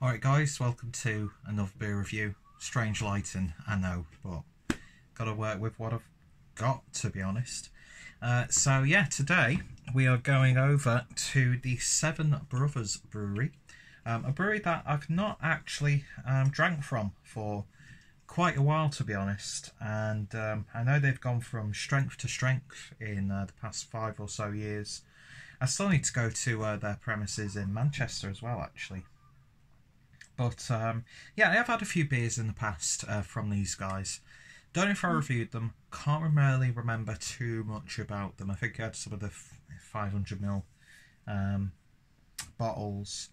Alright guys, welcome to another beer review. Strange lighting, I know, but gotta work with what I've got, to be honest. So yeah, today we are going over to the Seven Brothers Brewery. A brewery that I've not actually drank from for quite a while, to be honest. And I know they've gone from strength to strength in the past 5 or so years. I still need to go to their premises in Manchester as well, actually. But yeah, I have had a few beers in the past from these guys. Don't know if I reviewed them. Can't really remember too much about them. I think I had some of the 500ml bottles.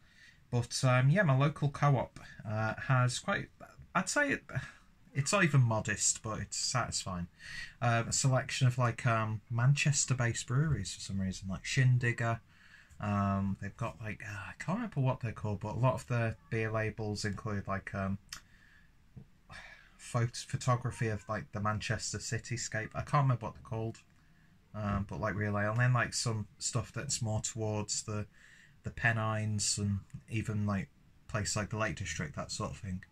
But yeah, my local co-op has quite, I'd say it's not even modest, but it's satisfying. A selection of like Manchester-based breweries for some reason, like Shindigger. They've got like I can't remember what they're called, but a lot of the beer labels include like photography of like the Manchester cityscape. I can't remember what they're called, but like really, and then like some stuff that's more towards the Pennines and even like places like the Lake District, that sort of thing.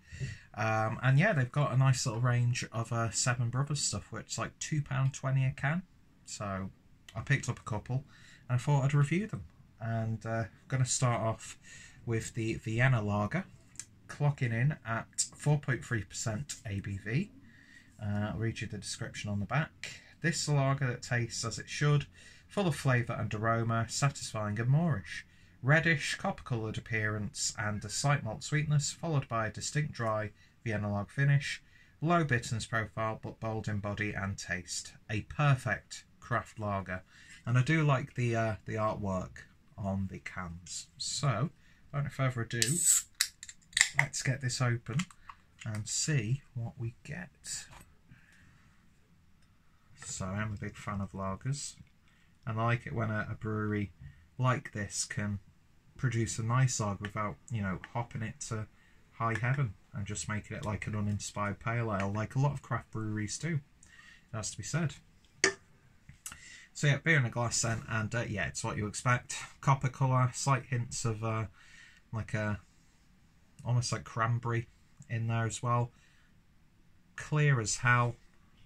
And yeah, they've got a nice little range of Seven Brothers stuff, which is like £2.20 a can. So I picked up a couple and I thought I'd review them. And I'm going to start off with the Vienna Lager, clocking in at 4.3% ABV. I'll read you the description on the back. This is a lager that tastes as it should, full of flavour and aroma, satisfying and moreish. Reddish, copper-coloured appearance and a slight malt sweetness, followed by a distinct dry Vienna Lager finish. Low bitterness profile, but bold in body and taste. A perfect craft lager. And I do like the artwork on the cans. So, without further ado, let's get this open and see what we get. So I'm a big fan of lagers, and I like it when a brewery like this can produce a nice lager without, you know, hopping it to high heaven and just making it like an uninspired pale ale, like a lot of craft breweries do. It has to be said. So yeah, beer in a glass then, and yeah, it's what you expect. Copper colour, slight hints of like a almost like cranberry in there as well. Clear as hell,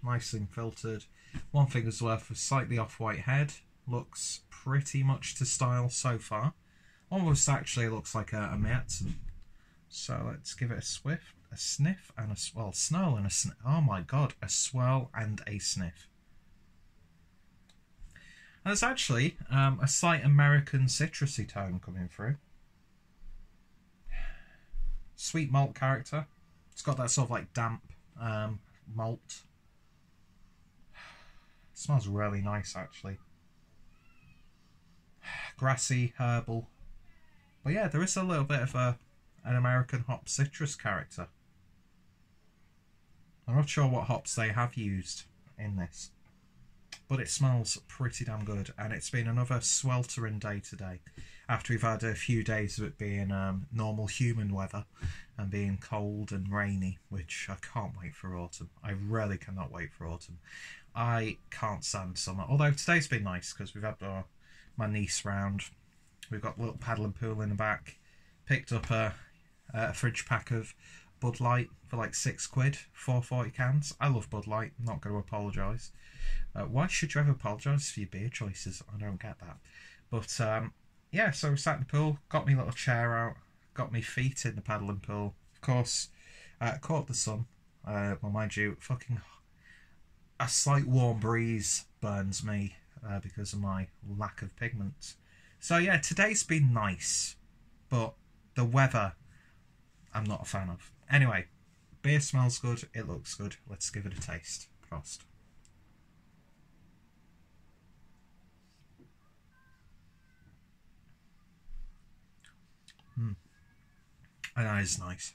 nicely filtered. One finger's worth of slightly off-white head. Looks pretty much to style so far. Almost actually looks like a Märzen. So let's give it a sniff, and a swirl and a sniff. Oh my god, a swirl and a sniff. And there's actually a slight American citrusy tone coming through. Sweet malt character. It's got that sort of like damp malt. It smells really nice actually. Grassy, herbal. But yeah, there is a little bit of an American hop citrus character. I'm not sure what hops they have used in this, but it smells pretty damn good, and it's been another sweltering day today after we've had a few days of it being normal human weather and being cold and rainy, which I can't wait for autumn. I really cannot wait for autumn. I can't stand summer, although today's been nice because we've had my niece round. We've got a little paddle and pool in the back. Picked up a fridge pack of Bud Light for like £6, 440 cans. I love Bud Light, I'm not going to apologise. Why should you ever apologise for your beer choices? I don't get that. But yeah, so we sat in the pool, got me little chair out, got me feet in the paddle and pool. Of course, caught the sun. Well, mind you, fucking a slight warm breeze burns me because of my lack of pigment. So yeah, today's been nice, but the weather I'm not a fan of. Anyway, beer smells good, it looks good. Let's give it a taste. Prost. And that is nice.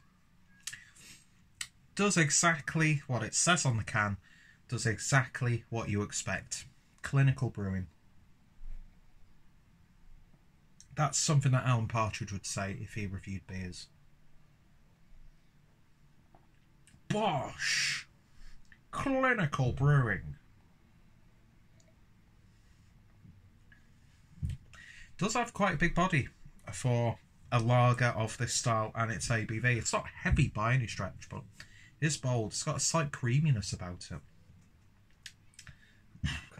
Does exactly what it says on the can. Does exactly what you expect. Clinical brewing. That's something that Alan Partridge would say if he reviewed beers. Bosh! Clinical brewing. Does have quite a big body for a lager of this style and its ABV. It's not heavy by any stretch, but it is bold. It's got a slight creaminess about it.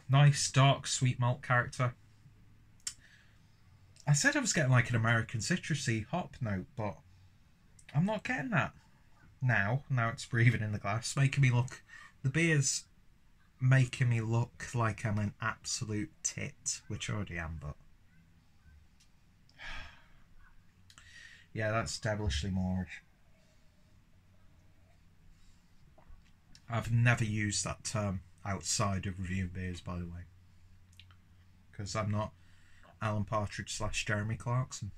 Nice, dark, sweet malt character. I said I was getting like an American citrusy hop note, but I'm not getting that now. Now it's breathing in the glass, making me look... The beer's making me look like I'm an absolute tit, which I already am, but... Yeah, that's devilishly Moorish. I've never used that term outside of reviewing beers, by the way, because I'm not Alan Partridge / Jeremy Clarkson.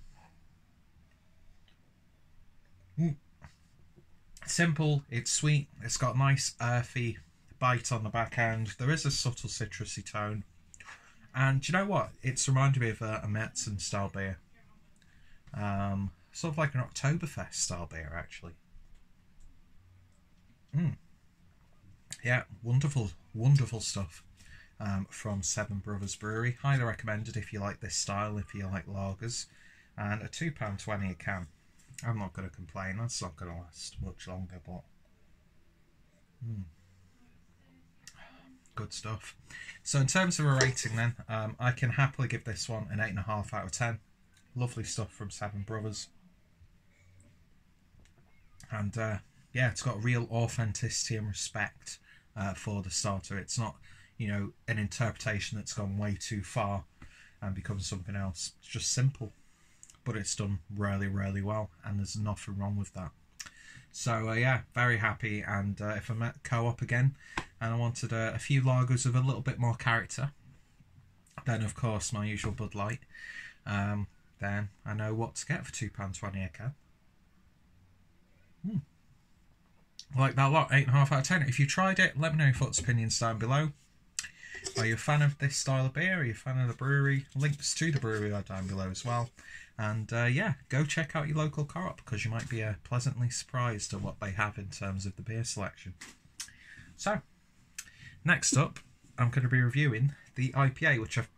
Simple, it's sweet, it's got a nice earthy bite on the back end. There is a subtle citrusy tone, and do you know what? It's reminded me of a Märzen style beer. Sort of like an Oktoberfest style beer, actually. Yeah, wonderful, wonderful stuff from Seven Brothers Brewery. Highly recommended if you like this style, if you like lagers. And a £2.20 a can. I'm not going to complain, that's not going to last much longer, but... Good stuff. So in terms of a rating then, I can happily give this one an 8.5 out of 10. Lovely stuff from Seven Brothers. And yeah, it's got real authenticity and respect for the starter. It's not, you know, an interpretation that's gone way too far and becomes something else. It's just simple, but it's done really, really well, and there's nothing wrong with that. So yeah, very happy. And if I'm at Co-op again and I wanted a few lagers with a little bit more character, then of course my usual Bud Light, then I know what to get for £2.20 a can. Like that lot, 8.5 out of 10. If you tried it, let me know your thoughts, opinions down below. Are you a fan of this style of beer? Are you a fan of the brewery? Links to the brewery are down below as well. And yeah, go check out your local co-op, because you might be pleasantly surprised at what they have in terms of the beer selection. So, next up, I'm going to be reviewing the IPA, which I've...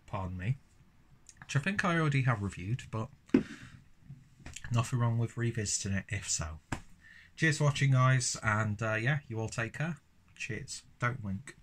pardon me. Which I think I already have reviewed, but nothing wrong with revisiting it if so. Cheers for watching, guys, and yeah, you all take care. Cheers. Don't wink.